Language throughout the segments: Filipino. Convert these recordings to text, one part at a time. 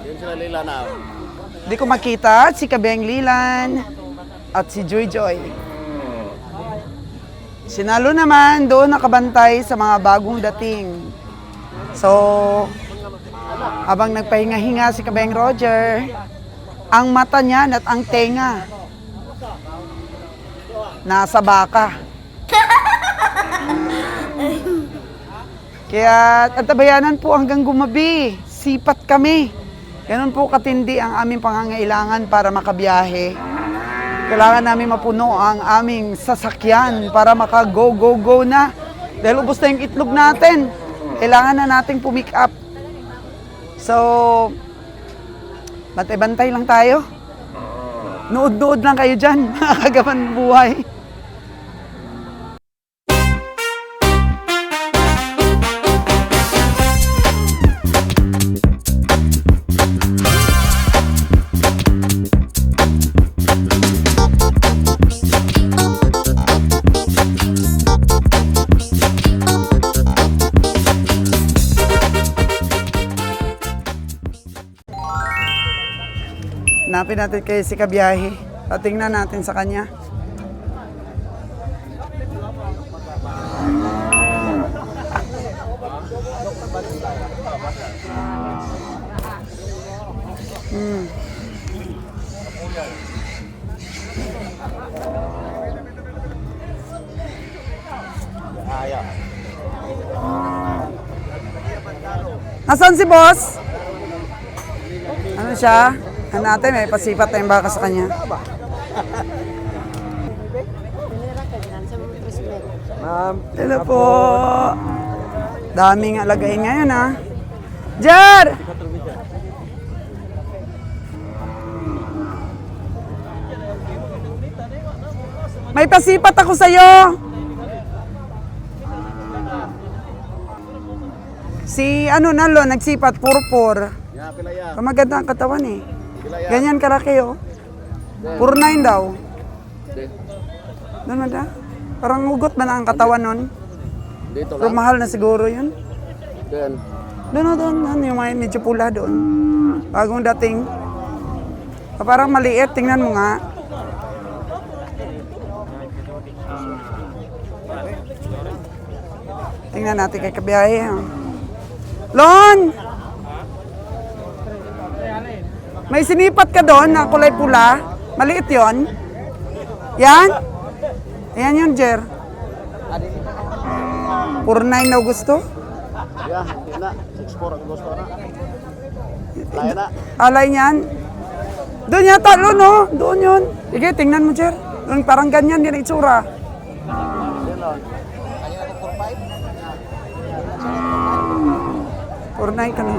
Yun sila Lila na. Di ko makita si Kabeng Lilan at si Joy Joy. Sinalo naman doon nakabantay sa mga bagong dating. So, habang nagpahinga-hinga si Kabeng Roger, ang mata niya at ang tenga nasa baka. Kaya tabayanan po hanggang gumabi. Sipat kami. Ganun po katindi ang aming pangangailangan para makabiyahe. Kailangan namin mapuno ang aming sasakyan para maka-go na. Dahil ubos na yung itlog natin. Kailangan na nating pumick up. So, bantay-bantay lang tayo. Nood-nood lang kayo dyan, mga kagaman buhay. Hanapin natin kay si Kabiyahe. Patingnan natin sa kanya. Nasaan si boss? Ano siya? Natin, may pasipat tayong baka sa kanya. Hello po. Daming alagain ngayon, ha? Jar! May pasipat ako sa'yo. Si ano nalo, nagsipat, purpur. Maganda ang katawan eh. Ganyan kalaki oh. 4.9 daw. Doon na. Parang ugot ba na ang katawan nun? Dito Pero lang. mahal na siguro yun. Doon. Doon. Yung medyo pula doon. Bagong dating. Parang maliit. Tingnan mo nga. Tingnan natin kay Kabiyahe. Lon! May sinipat ka doon na kulay pula. Maliit yon. Yan? Ayan yun, Jer. 4.9 na gusto? Yeah, yun na. 6'4 ang gusto na. Laya na. Alay niyan. Doon yata, Lon, no? Doon yun. Sige, tingnan mo, Jer. Doon, parang ganyan din ang itsura. Yan lang. 4.9 ka na.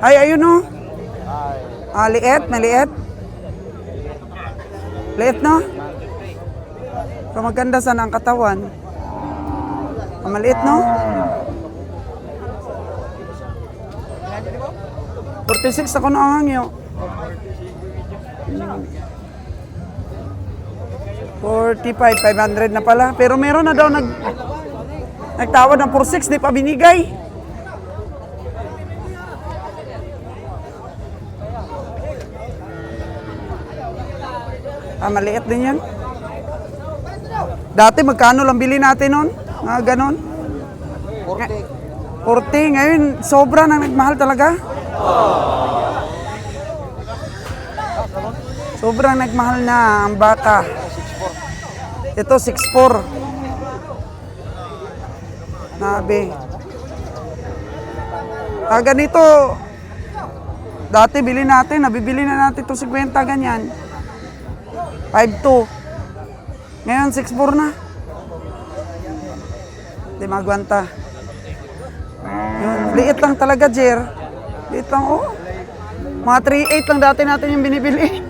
Ay, ayun o. Liit, maliit. Liit, no? Pero maganda sana ang katawan. Maliit, no? 46 ako na ang hangyo. 45, 500 na pala. Pero meron na daw nagtawad ng 46, di pa binigay. Maliit din yan. Dati magkano lang bili natin nun? Mga ganon. 40. Ngayon, sobra na nagmahal talaga. Sobrang nagmahal na ang baka. Ito, 6'4". Nabi. Ganito. Dati bili natin, nabibili na natin itong 50 ganyan. 5'2". Ngayon, 6'4 na. Hindi magwanta. Yun, liit lang talaga, Jer. Liit lang, oh. Mga 3.8 lang dati natin yung binibili.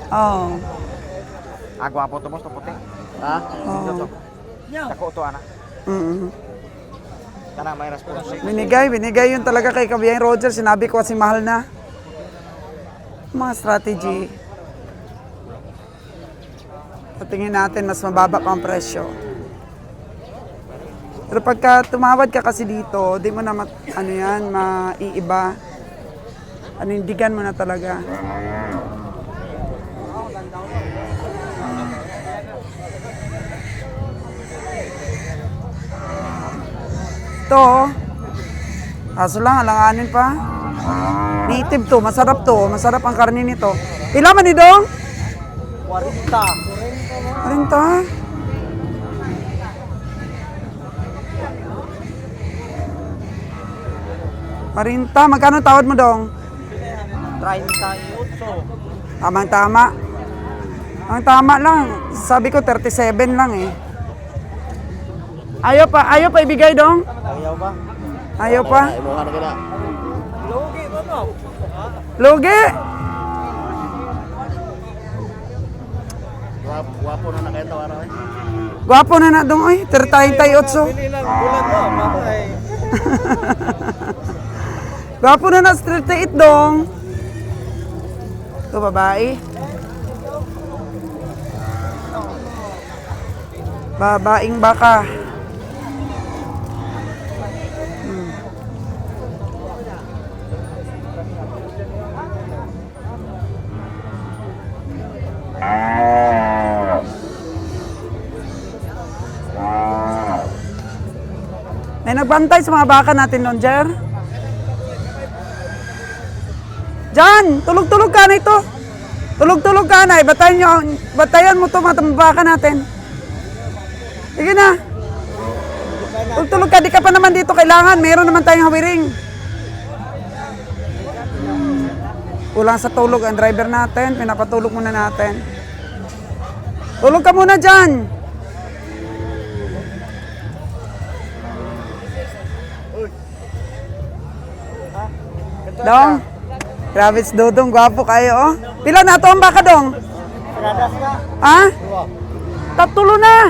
Oo. Gwapo to boss, to puti. Ha? Oo. Dako to anak. Kana may response. Binigay yun talaga kay Kabiyang Roger. Sinabi ko kasi mahal na. Mga strategy. Patingin natin, mas mababa pa ang presyo. Pero pagka tumawad ka kasi dito, di mo na ano yan, maiiba. Anindigan mo na talaga. Ito, kaso lang, alanganin pa. Native to, masarap to. Masarap ang karne nito. Ilan man ni Dong? 40. 40. Marinta, magkano tawad mo Dong? 38. Tamang-tama. Ang tama lang. Sabi ko 37 lang eh. Ayaw pa ibigay Dong? Ayaw ba? Ayaw pa? Ibuha na kita. Lugi ba no? Lugi! Wapo na kayo tawara eh. Gwapo na na Dong, oy. 38. Bili lang bulan mo, matay. Gwapo na na 38 Dong. Ito babae. Babaeng baka. May nagbantay sa mga baka natin doon, Jer. Jan, tulog-tulog ka na ito. Tulog-tulog ka na. Batayan mo ito mga baka natin. Sige na. Tulog-tulog ka. Di ka pa naman dito kailangan. Meron naman tayong hawiring. Kulang sa tulog ang driver natin. Pinapatulog muna natin. Tulog ka muna dyan. Dong. Grabe si Dodong, gwapo kayo, oh. Pila na ito ang baka, Dong? Gradas ka. Ha? Tatulo na.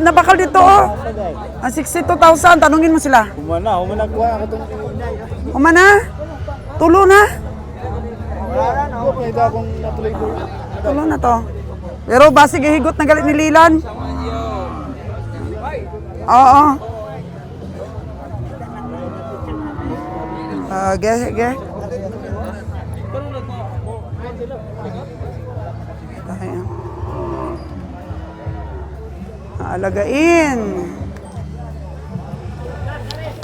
Nabakal dito, oh. Ang 62,000, tanungin mo sila. Humana kuha ako itong... Umana? Tulo na? Wala na, okay daw kung natuloy ko. Tulo na to. Pero basig higot na galit ni Lilan. Oo. Ge. Tayo. Alagain.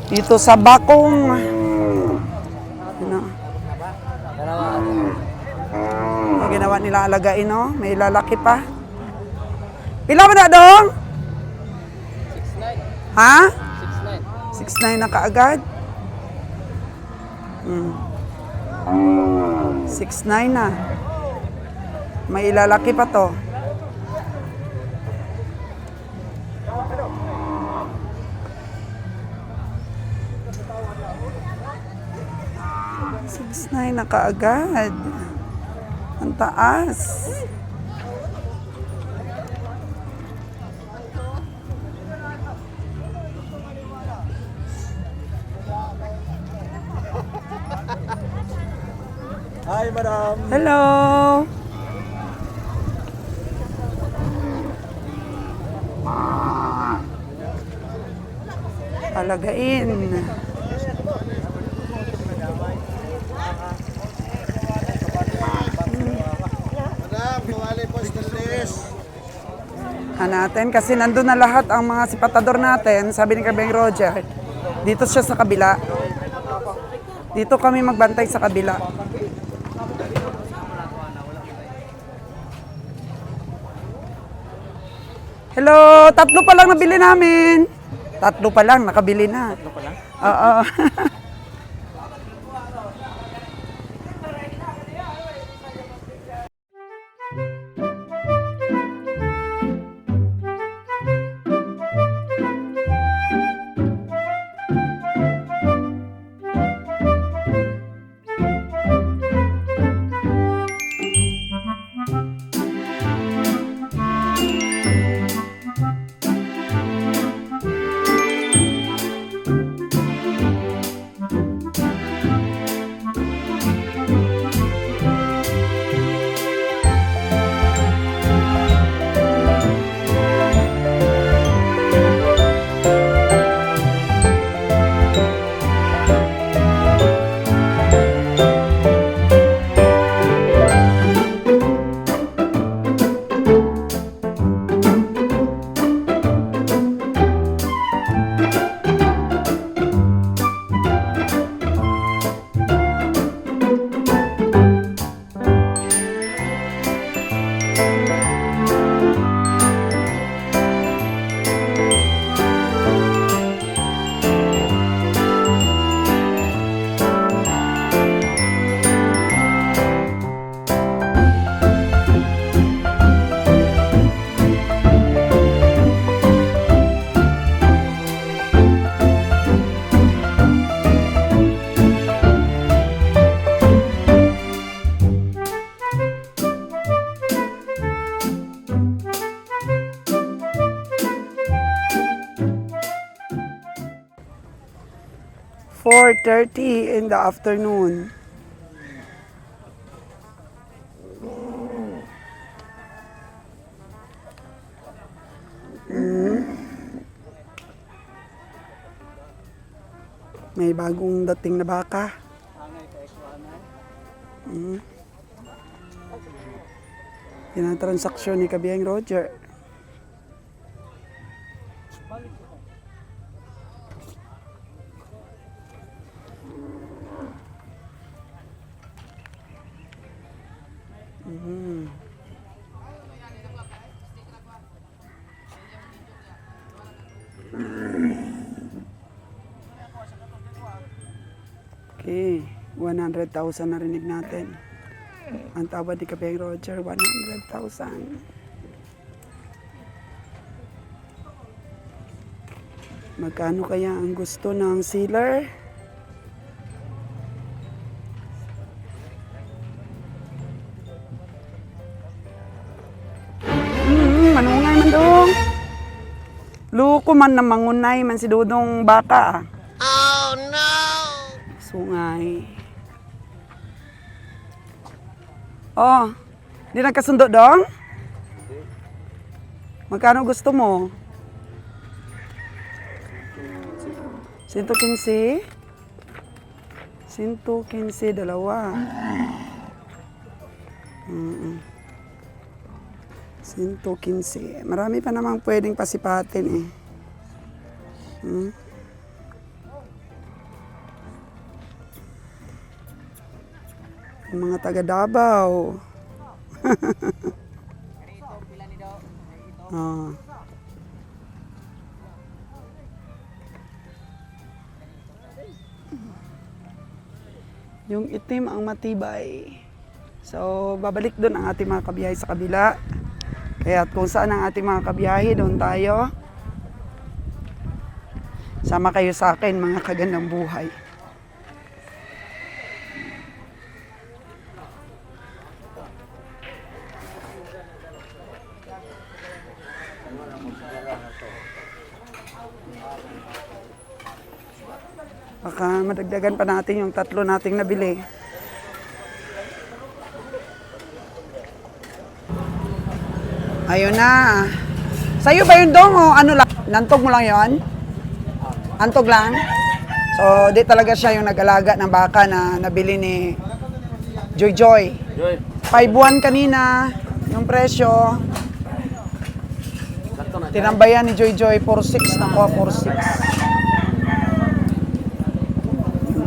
Dito sa bakong. Ano? Ang ginawa nila alagain, no? May lalaki pa. Pila ba na, Dong? 6'9". Ha? 6'9". 6'9" na kaagad? 6'9" na. May ilalaki pa to. Na kaagad. Ang taas. Hi, madam. Hello. Palagain. Natin kasi nandun na lahat ang mga sipatador natin, sabi ni Kabeng Roger. Dito siya sa kabila. Dito kami magbantay sa kabila. Hello, 3 pa lang nabili namin. 3 pa lang, nakabili na. 3 pa lang? Oo. 4:30 in the afternoon. May bagong dating na baka. Tinatransaksyon ni Kabiyang Roger. Okay, 100,000 narinig natin. Ang tawad ni Kabiyang Roger, 100,000. Magkano kaya ang gusto ng sealer? Manungay man dong. Luko man na mangunay man si Dudong baka. Oh no! Sungay. Oh, di nagkasundo dong? Magkano gusto mo? 115? 115, dalawa. 115. Marami pa namang pwedeng pasipatin eh. Yung mga taga Davao. Oh. Yung itim ang matibay. So, babalik doon ang ating mga kabiyahe sa kabila. Kaya kung saan ang ating mga kabiyahe, doon tayo. Sama kayo sa akin, mga kagandang buhay. Baka madagdagan pa natin yung 3 nating nabili. Ayun na. Sa'yo ba yun dong o ano lang? Nantog mo lang yon? Antog lang? So, di talaga siya yung nag-alaga ng baka na nabili ni Joy Joy. 5 buwan kanina yung presyo. Tinambayan ni Joy Joy 4.6, nakuha 4.6.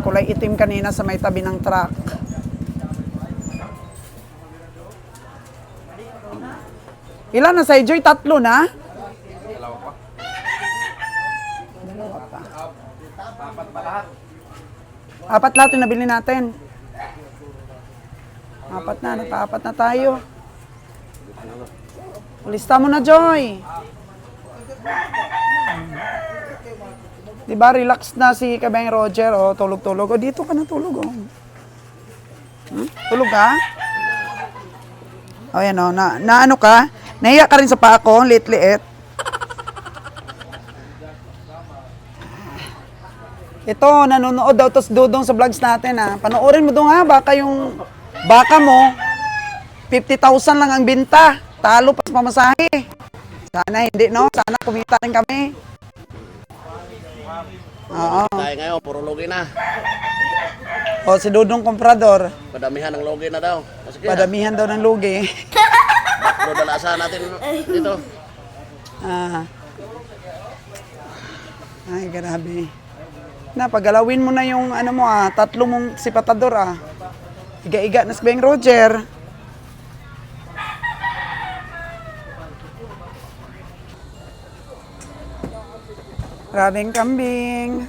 Kulay itim kanina sa may tabi ng truck. Ilan na sa Joy? 3 na? Dalawa pa. 4 pa lahat. 4 lahat yung nabili natin. 4 na, nagpa-4 na tayo. Lista mo na, Joy. Diba, relax na si Kabiyang Roger, oh, tulog-tulog. O, dito ka na tulog, oh. Tulog ka? O, yan, oh, na ano ka? Nahiya ka rin sa paa ko, liit-liit. Ito, nanonood daw tos Dudong sa vlogs natin, ha. Panoorin mo doon, ha, baka yung baka mo, 50,000 lang ang binta. Talo pa sa pamasahe. Sana hindi, no? Sana kumita rin kami. Oo. Tayo ngayon, puro logi na. O, si Dudong Comprador. Padamihan ng logi na daw. Sige, Padamihan daw ng lugi. Pero dalasan natin dito. Ay, grabe. Pagalawin mo na yung ano mo, 3 mong sipatador, Iga-iga na si Kabiyang Roger. Grabing kambing.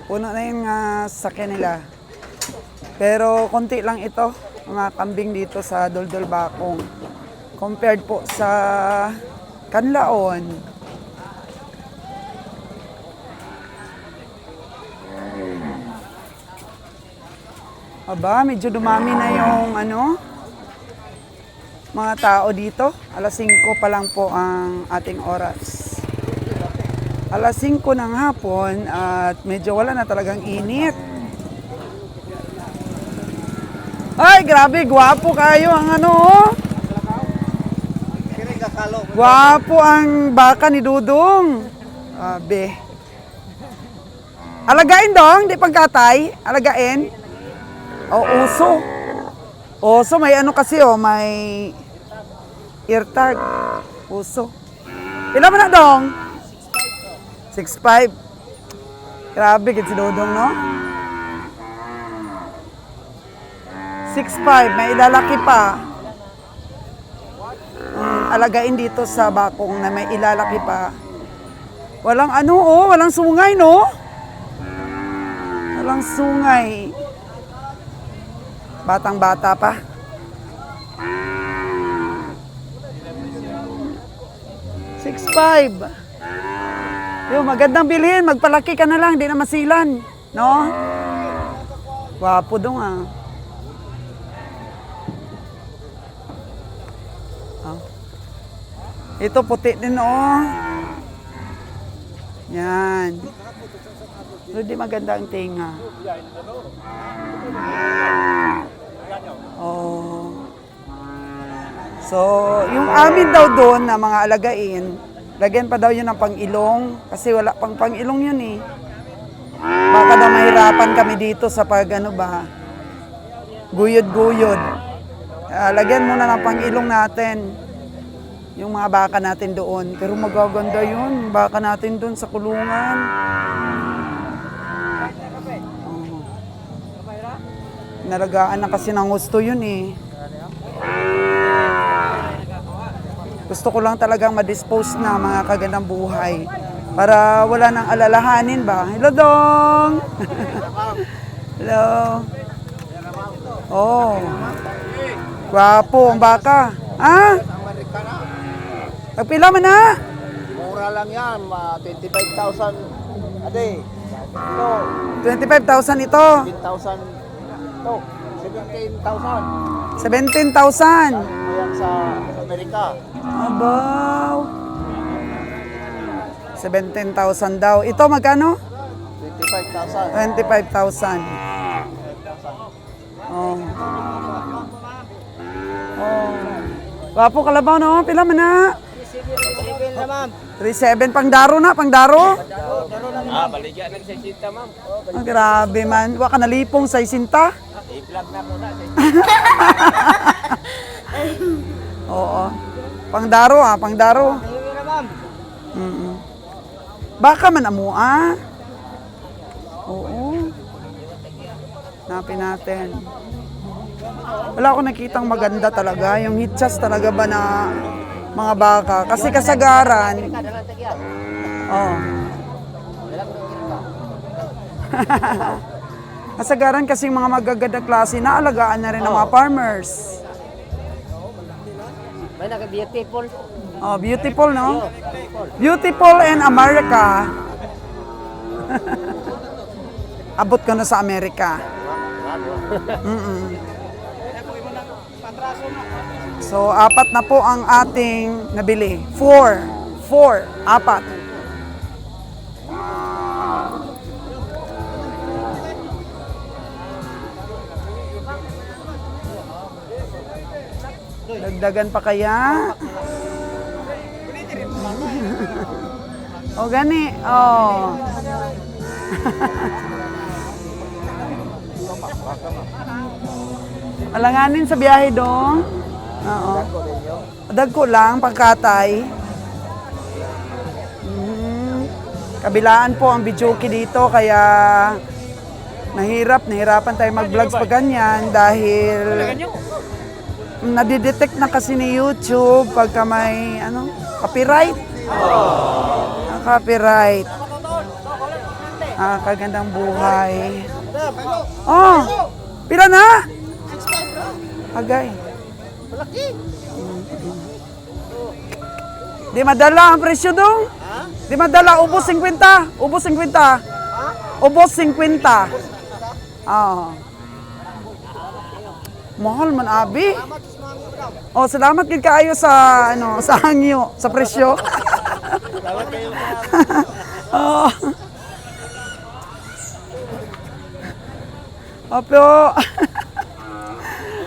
Puno na yung sasakyan nila. Pero konti lang ito, mga kambing dito sa Doldol Bakong. Compared po sa Kanlaon. Aba, medyo dumami na yung mga tao dito. 5:00 pa lang po ang ating oras. Alas 5 ng hapon at medyo wala na talagang init. Ay, grabe, gwapo kayo ang ano, oh. Gwapo ang baka ni Dudong. Abe. Alagain dong, di pagkatay. Alagain. O, uso. Uso, may ano kasi, oh, may ear tag. Uso. Pila mo na dong? 6'5". Grabe, kit si Dudong, no? 6'5", may ilalaki pa. Alagain dito sa bakong na may ilalaki pa. Walang ano, oh, walang sungay, no? Walang sungay. Batang-bata pa. $6.5. Yung magandang bilhin, magpalaki ka na lang, di na masilan, no? Wapo dong, ah. Ito puti din, oh. Yan. Pero di maganda ang tinga. Oh. So, yung amin daw doon na mga alagain, lagyan pa daw yun ng pang-ilong. Kasi wala pang pang-ilong yun eh. Baka daw mahirapan kami dito sa pag ano ba, guyod-guyod. Lagyan muna ng pang-ilong natin. Yung mga baka natin doon. Pero magaganda yun. Baka natin doon sa kulungan. Oh. Nalagaan na kasi ng gusto yun eh. Gusto ko lang talagang ma-dispose na mga kagandang buhay. Para wala nang alalahanin ba? Hello, Dong! Hello. Oh. Gwapo ang baka. Ah? Pagpila mo na? Mura lang yan, 25,000 a day. Ito, 25,000 ito. 15,000. Ito, 17,000. 17,000. Ayan sa Amerika. Abaw. 17,000 daw. Ito magkano? 25,000. 25,000. Oh. Oh. Wapo kalabaw, no? Pila mo na? 3,700. Pangdaro na, pangdaro? Baligyan ng 60, ma'am. Oh, grabe man. Wa ka nalipong sa isinta? I-vlog na muna. Oo. Pangdaro, ah. Pangdaro. Mm-mm. Baka man amua. Oo. Napin natin. Wala ako nakitang maganda talaga. Yung hitchas talaga ba na mga baka. Kasi kasagaran. Oh. Kasagaran kasi mga magaganda klase na alagaan na rin ng mga farmers. May naka-beautiful. Oh, beautiful, no? Beautiful in America. Abot ko na sa Amerika. Mm-mm. So, 4 na po ang ating nabili. 4. 4. Dagdagan pa kaya? O gani, oh. Alanganin sa biyahe dong. Oo. Dagko lang, pagkatay. Kabilaan po ang bijuki dito, kaya nahirapan tayo mag-vlogs pag ganyan dahil nadidetect na kasi ni YouTube pagka may copyright. Copyright. Kagandang buhay. Oh, pila na? Agay. Di madala ang presyo dong? Di madala, ubos 50. Ubos 50. Ubos 50. Ah. Mahal man abi. Oh, salamat gid kaayo sa sa hangyo, sa presyo. Opo.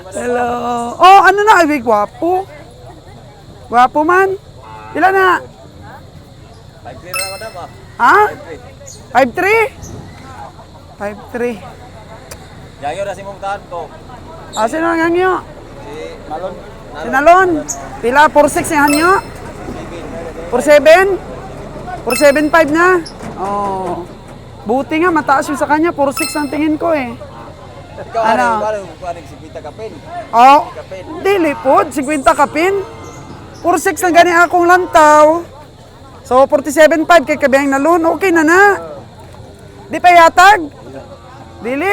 Hello. Oh, ano na? Ay, gwapo. Gwapo man. Ilan na? 5-3 na madam ah. Ha? 5'3"? 5'3". 5-3. Yayo na si Mungtahan ko. Ah, sino ang hangyo? Si Malon. Sinalon. Pila? 4'6" yung hangyo? 4'7"? 4'7'5" na? Oh. Buti nga, mataas yung sa kanya. 4'6" ang tingin ko eh. Ikaw, Ano? ano, si Pita Kapin. Oh, dili po. 50 kapin. 4'6" ang gani akong lantaw. So, 47'5" kay Kabihang Nalon. Okay na na. Di pa yatag? Dili.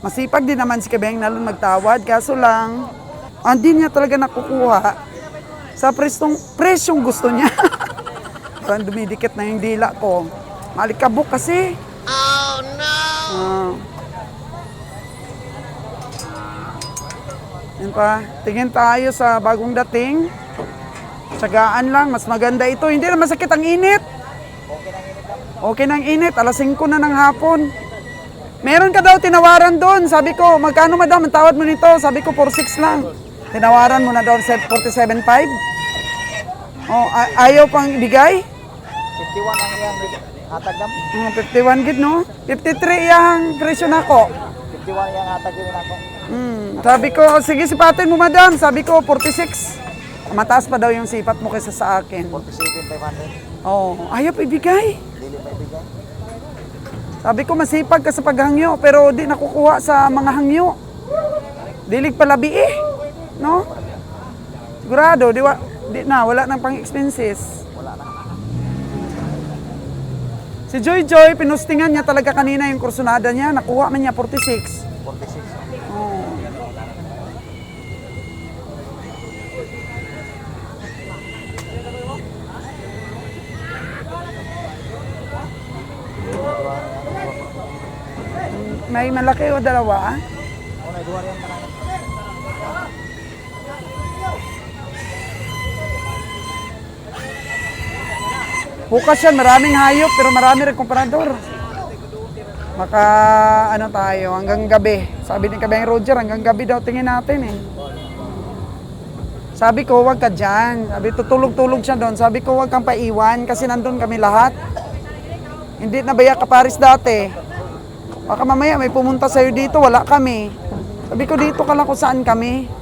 Masipag din naman si Kabihang Nalon magtawad. Kaso lang, hindi niya talaga nakukuha sa presyong gusto niya. Parang dumidikit na yung dila ko. Malikabok kasi. Oh, no! Yan pa. Tingin tayo sa bagong dating. Tsagaan lang. Mas maganda ito. Hindi na masakit ang init. Okay ng init. Alas 5 na ng hapon. Meron ka daw tinawaran doon. Sabi ko, magkano madam? Ang tawad mo nito. Sabi ko, 4'6" lang. Tinawaran mo na daw 47'5". Oh, ayaw pang ibigay? 51 ang iyang hatag nam. 51 gid no? 53 iyang presyo nako. 51 iyang hatag yun ako. Sabi ko, sige sipatin mo madam. Sabi ko, 46. Mataas pa daw yung sipat mo kaysa sa akin. 47,500. Oh, ayaw pa ibigay. Dili pa ibigay. Sabi ko, masipag ka sa paghangyo, pero di nakukuha sa mga hangyo. Dilig palabi eh. No? Sigurado, di na, wala nang pang-expenses. Wala na. Si Joy Joy, pinustingan niya talaga kanina yung kursunada niya. Nakuha man niya 46. 46. Oh. May malaki o dalawa? Una, duwa rin ka na. Bukas yan, maraming hayop pero marami rin komprador. Maka ano tayo, hanggang gabi. Sabi ni Kabeng Roger, hanggang gabi daw tingin natin eh. Sabi ko, wag ka dyan. Sabi, tutulog-tulog siya doon. Sabi ko, wag kang paiwan kasi nandun kami lahat. Hindi na baya ka Paris dati. Baka mamaya may pumunta sa'yo dito, wala kami. Sabi ko, dito ka lang kung saan kami.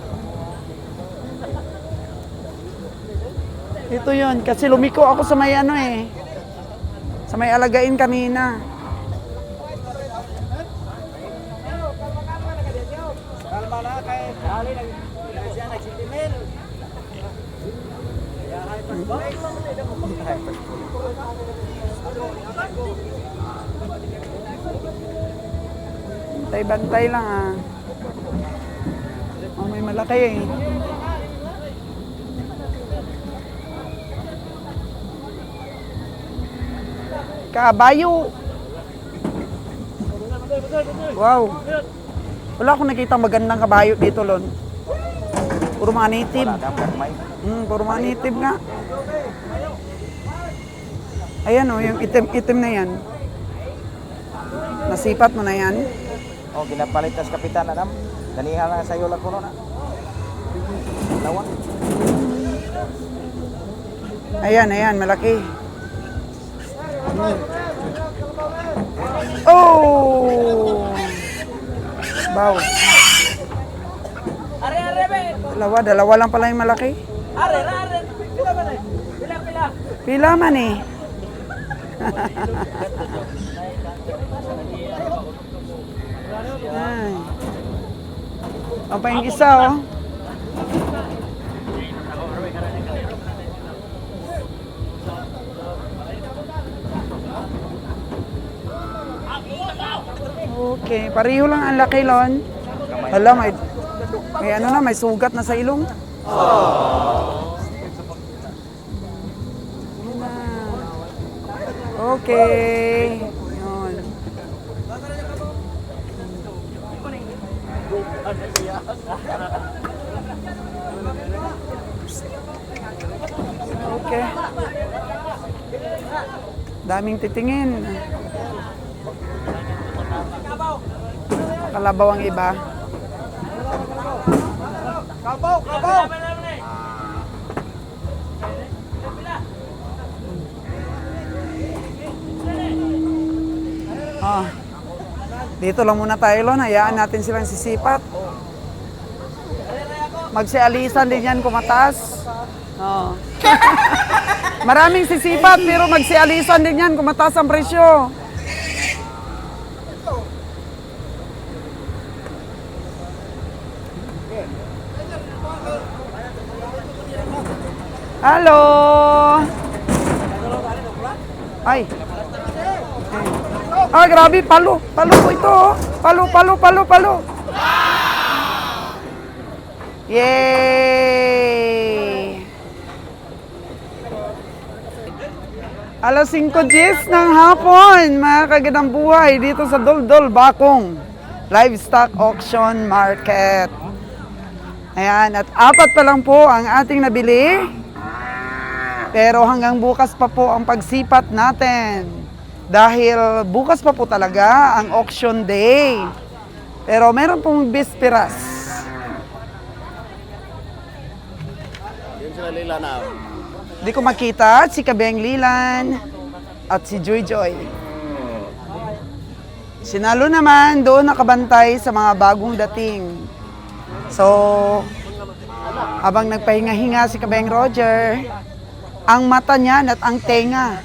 Ito yun, kasi lumiko ako sa may ano eh. Sa may alagain kanina. Kalma na kay Hali siya nagsitimil. Bantay-bantay lang ah. Oh, may malaki eh. Kabayo. Wow. Wala akong nakita magandang kabayo dito, Lon. Puro mga native. Puro mga native nga. Ayan oh, yung itim na yan. Nasipat mo na yan. Oh, ginapalit tas kapitan na nam. Danihan na sayo lang kuno na. Lawan. Ayan, malaki. Oh! Wow. Dalawa lang pala yung malaki. Pila man eh. Ay. Ang pa yung isa oh. Okay, pareho lang ang laki, Lon. Hala, may ano na, may sugat na sa ilong. Okay. Yun. Okay. Daming titingin. Kalabaw ang iba. Kabaw! Kabaw! Oh. Dito lang muna tayo, Lon. Hayaan natin silang sisipat. Magsialisan din yan kumataas. Oh. Maraming sisipat pero magsialisan din yan kumataas ang presyo. Halo. Ay. Ah, grabe, palo. Palo po ito. Oh. Palo. Yay! Alas 5:10 ng hapon, mga kagandang buhay dito sa Doldol Bakong Livestock Auction Market. Ayan, at 4 pa lang po ang ating nabili. Pero hanggang bukas pa po ang pagsipat natin. Dahil bukas pa po talaga ang auction day. Pero meron pong bisperas. Yun sila lila na. Di ko makita si Kabeng Lilan at si Joy Joy. Sinalo naman doon nakabantay sa mga bagong dating. So, habang nagpahinga-hinga si Kabeng Roger, ang mata niya at ang tenga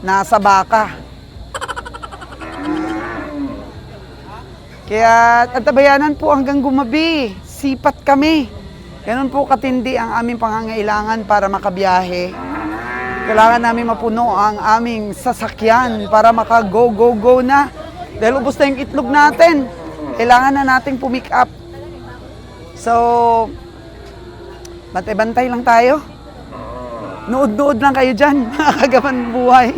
nasa baka. Kaya antabayanan po hanggang gumabi. Sipat kami. Ganun po katindi ang aming pangangailangan para makabiyahe. Kailangan namin mapuno ang aming sasakyan para maka-go na. Dahil ubos na yung itlog natin. Kailangan na nating pumick up. So, bantay-bantay lang tayo. Nood-nood lang kayo dyan, mga kagaman buhay.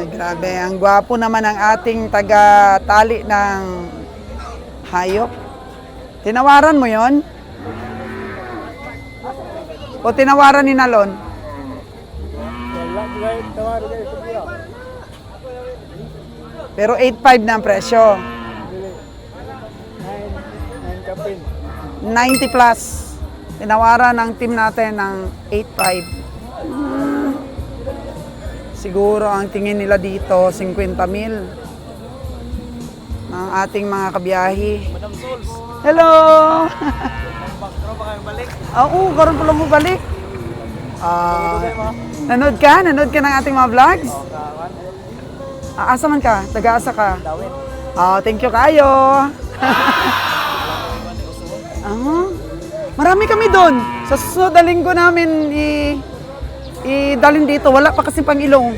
Grabe, ang gwapo naman ang ating taga-tali ng hayop. Tinawaran mo yon? O tinawaran ni Nalon? Pero 8.5 na ang presyo. 90 plus. Tinawaran ng team natin ng 8.5. Siguro ang tingin nila dito, 50 mil. Ang ating mga kabiyahe. Madam Souls. Hello! Karoon ba kayong balik? Oo, karoon pa lang mo balik. Nanood ka? Nanood ka ng ating mga vlogs? Asa man ka? Taga-asa ka? Thank you kayo. Marami kami doon. Sa susunod na linggo namin idalhin dito. Wala pa kasi pang ilong.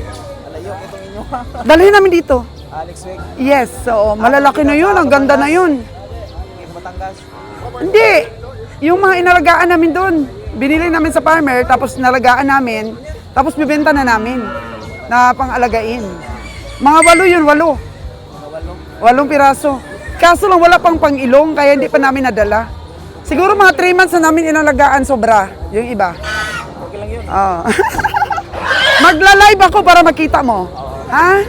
Alayo itong inyo. Dalhin namin dito. Alex Wig. Yes, so malalaki na yun. Ang ganda na yun. Batangas. Hindi. Yung mga inalagaan namin doon. Binili namin sa farmer, tapos nalagaan namin, tapos bibenta na namin na pang-alagain. Mga 8 yun, 8. 8 piraso. Kaso lang wala pang pang-ilong, kaya hindi pa namin nadala. Siguro mga 3 months na namin inalagaan sobra, yung iba. Okay lang yun. Magla-live ako para makita mo. Ha?